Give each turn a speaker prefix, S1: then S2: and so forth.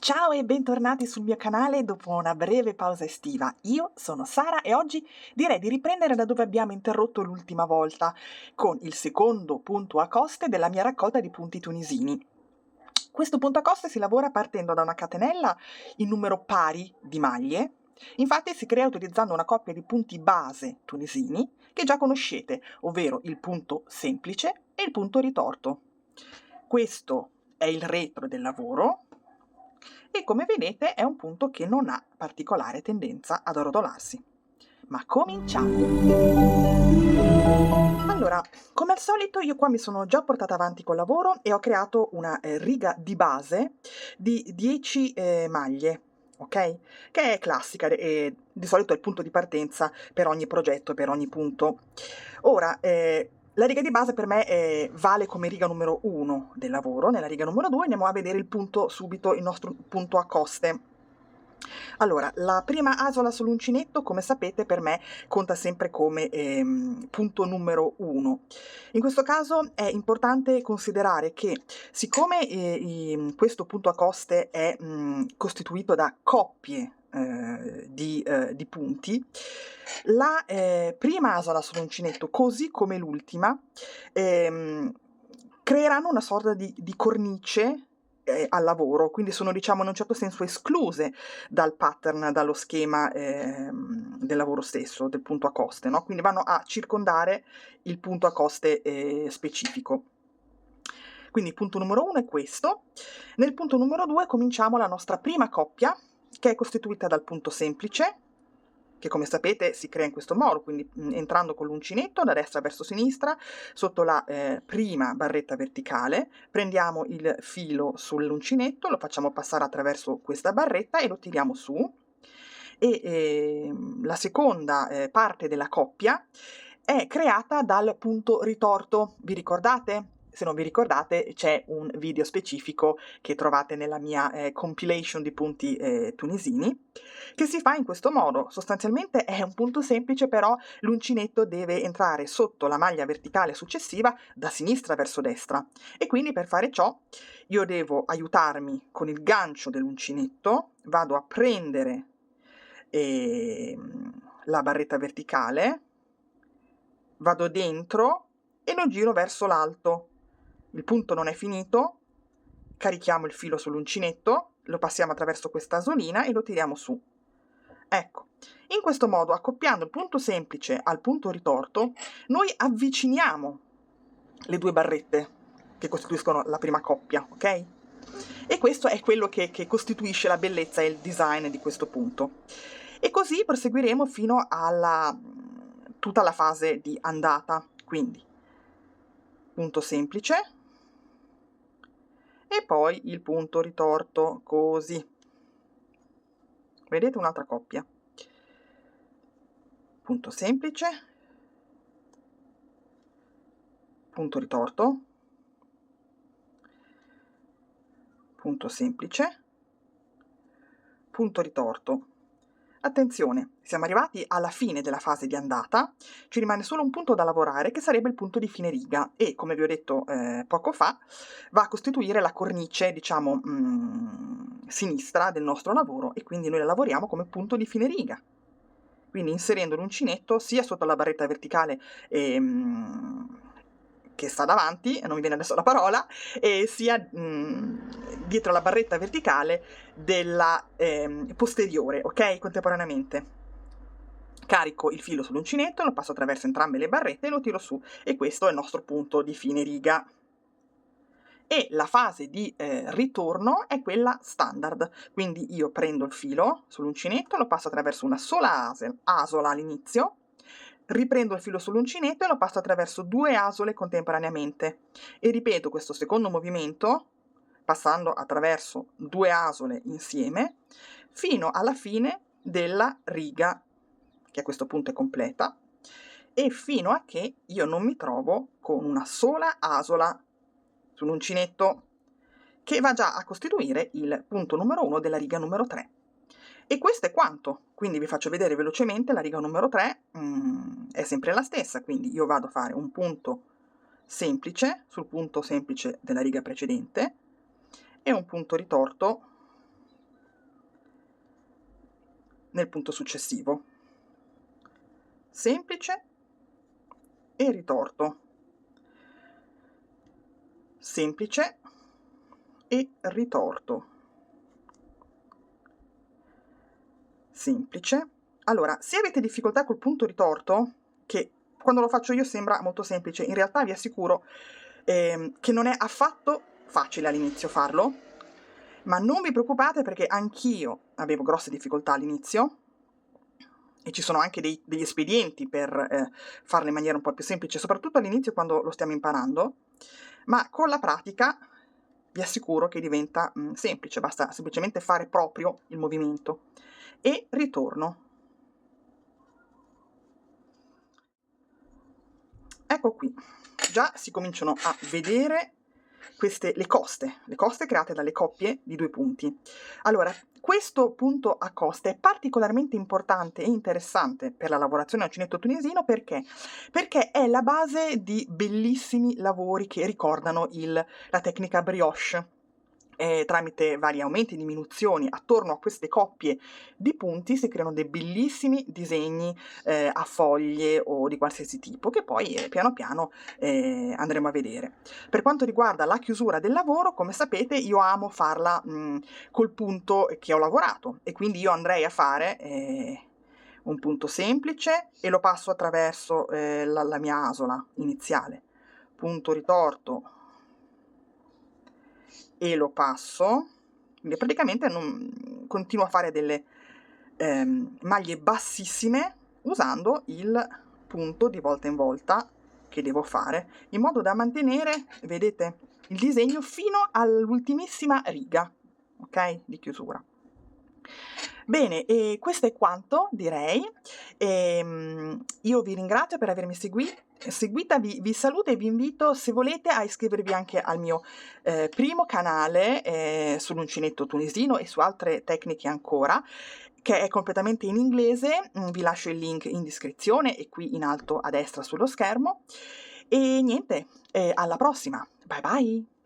S1: Ciao e bentornati sul mio canale dopo una breve pausa estiva. Io sono Sara e oggi direi di riprendere da dove abbiamo interrotto l'ultima volta, con il secondo punto a coste della mia raccolta di punti tunisini. Questo punto a coste si lavora partendo da una catenella in numero pari di maglie. Infatti si crea utilizzando una coppia di punti base tunisini che già conoscete, ovvero il punto semplice e il punto ritorto. Questo è il retro del lavoro e come vedete è un punto che non ha particolare tendenza ad arrotolarsi. Ma cominciamo! Allora, come al solito io qua mi sono già portata avanti col lavoro e ho creato una riga di base di 10 maglie, ok? Che è classica e di solito è il punto di partenza per ogni progetto, per ogni punto. Ora, la riga di base per me vale come riga numero 1 del lavoro. Nella riga numero 2 andiamo a vedere il punto subito, il nostro punto a coste. Allora, la prima asola sull'uncinetto, come sapete, per me conta sempre come punto numero 1. In questo caso è importante considerare che siccome questo punto a coste è costituito da coppie di punti, la prima asola sull'uncinetto, così come l'ultima, creeranno una sorta di cornice al lavoro, quindi sono, diciamo, in un certo senso escluse dal pattern, dallo schema del lavoro stesso, del punto a coste, no? Quindi vanno a circondare il punto a coste specifico. Quindi il punto numero 1 è questo. Nel punto numero 2 cominciamo la nostra prima coppia, che è costituita dal punto semplice, che come sapete si crea in questo modo, quindi entrando con l'uncinetto da destra verso sinistra, sotto la prima barretta verticale, prendiamo il filo sull'uncinetto, lo facciamo passare attraverso questa barretta e lo tiriamo su, e la seconda parte della coppia è creata dal punto ritorto. Vi ricordate? Se non vi ricordate c'è un video specifico che trovate nella mia compilation di punti tunisini, che si fa in questo modo. Sostanzialmente è un punto semplice, però l'uncinetto deve entrare sotto la maglia verticale successiva da sinistra verso destra, e quindi per fare ciò io devo aiutarmi con il gancio dell'uncinetto, vado a prendere la barretta verticale, vado dentro e lo giro verso l'alto. Il punto non è finito, carichiamo il filo sull'uncinetto, lo passiamo attraverso questa asolina e lo tiriamo su. Ecco, in questo modo, accoppiando il punto semplice al punto ritorto, noi avviciniamo le due barrette che costituiscono la prima coppia, ok? E questo è quello che costituisce la bellezza e il design di questo punto. E così proseguiremo fino alla tutta la fase di andata. Quindi punto semplice e poi il punto ritorto, così. Vedete, un'altra coppia. Punto semplice, punto ritorto, punto semplice, punto ritorto. Attenzione, siamo arrivati alla fine della fase di andata, ci rimane solo un punto da lavorare che sarebbe il punto di fine riga e, come vi ho detto poco fa, va a costituire la cornice, diciamo, sinistra del nostro lavoro, e quindi noi la lavoriamo come punto di fine riga. Quindi inserendo l'uncinetto sia sotto la barretta verticale che sta davanti, non mi viene adesso la parola, e sia dietro la barretta verticale della posteriore, ok? Contemporaneamente. Carico il filo sull'uncinetto, lo passo attraverso entrambe le barrette e lo tiro su, e questo è il nostro punto di fine riga. E la fase di ritorno è quella standard, quindi io prendo il filo sull'uncinetto, lo passo attraverso una sola asola all'inizio, riprendo il filo sull'uncinetto e lo passo attraverso 2 asole contemporaneamente e ripeto questo secondo movimento passando attraverso 2 asole insieme fino alla fine della riga, che a questo punto è completa, e fino a che io non mi trovo con una sola asola sull'uncinetto, che va già a costituire il punto numero 1 della riga numero 3. E questo è quanto, quindi vi faccio vedere velocemente la riga numero 3, è sempre la stessa, quindi io vado a fare un punto semplice sul punto semplice della riga precedente e un punto ritorto nel punto successivo. Semplice e ritorto. Semplice e ritorto. Semplice. Allora, se avete difficoltà col punto ritorto, che quando lo faccio io sembra molto semplice, in realtà vi assicuro che non è affatto facile all'inizio farlo, ma non vi preoccupate perché anch'io avevo grosse difficoltà all'inizio e ci sono anche degli espedienti per farle in maniera un po' più semplice, soprattutto all'inizio quando lo stiamo imparando, ma con la pratica vi assicuro che diventa semplice, basta semplicemente fare proprio il movimento. E ritorno. Ecco qui, già si cominciano a vedere le coste create dalle coppie di 2 punti. Allora, questo punto a coste è particolarmente importante e interessante per la lavorazione uncinetto tunisino perché? Perché è la base di bellissimi lavori che ricordano la tecnica brioche. Tramite vari aumenti e diminuzioni attorno a queste coppie di punti si creano dei bellissimi disegni a foglie o di qualsiasi tipo che poi piano piano andremo a vedere. Per quanto riguarda la chiusura del lavoro, come sapete io amo farla col punto che ho lavorato e quindi io andrei a fare un punto semplice e lo passo attraverso la mia asola iniziale, punto ritorto e lo passo, quindi praticamente continuo a fare delle maglie bassissime usando il punto di volta in volta che devo fare, in modo da mantenere, vedete, il disegno fino all'ultimissima riga, ok, di chiusura. Bene, e questo è quanto direi. Io vi ringrazio per avermi seguita, vi saluto e vi invito, se volete, a iscrivervi anche al mio primo canale sull'uncinetto tunisino e su altre tecniche ancora, che è completamente in inglese. Vi lascio il link in descrizione e qui in alto a destra sullo schermo. E niente, alla prossima. Bye bye!